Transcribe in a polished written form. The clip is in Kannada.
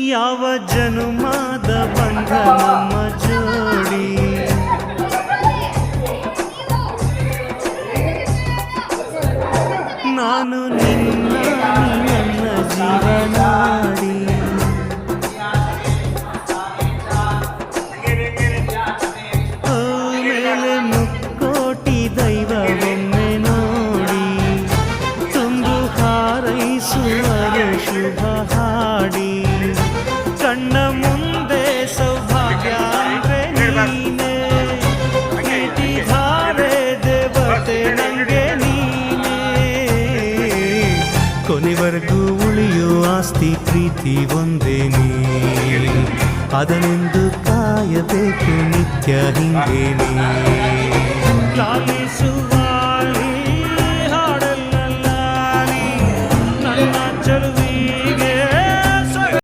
ಯಾವ ಜನುಮಾದ ಬಂಧ ನಮ್ಮ ಜೋಡಿ. ನಾನು ನಿನ್ನ ನನ್ನ ಜೀವನಾಡಿ. ಮೇಲೆ ಮುಕ್ಕೋಟಿ ದೈವವೊಮ್ಮೆ ನೋಡಿ ತುಂಬು ಹಾರೈಸುವರು ಶುಭ ಹಾಡಿ. ಕಣ್ಣ ಮುಂದೆ ಸೌಭಾಗ್ಯ ಅಂದ್ರೆ ನೀನೆ, ಪ್ರೀತಿಧಾರೆ ದೇವತೆ ನಂಗೆ ನೀನೆ. ಕೊನೆವರೆಗೂ ಉಳಿಯೋ ಆಸ್ತಿ ಪ್ರೀತಿ ಒಂದೇ ನೀ, ಅದನೆಂದು ಕಾಯಬೇಕು ನಿತ್ಯ ಹಿಂಗೇನೆ. ಲಾಲಿಸುವ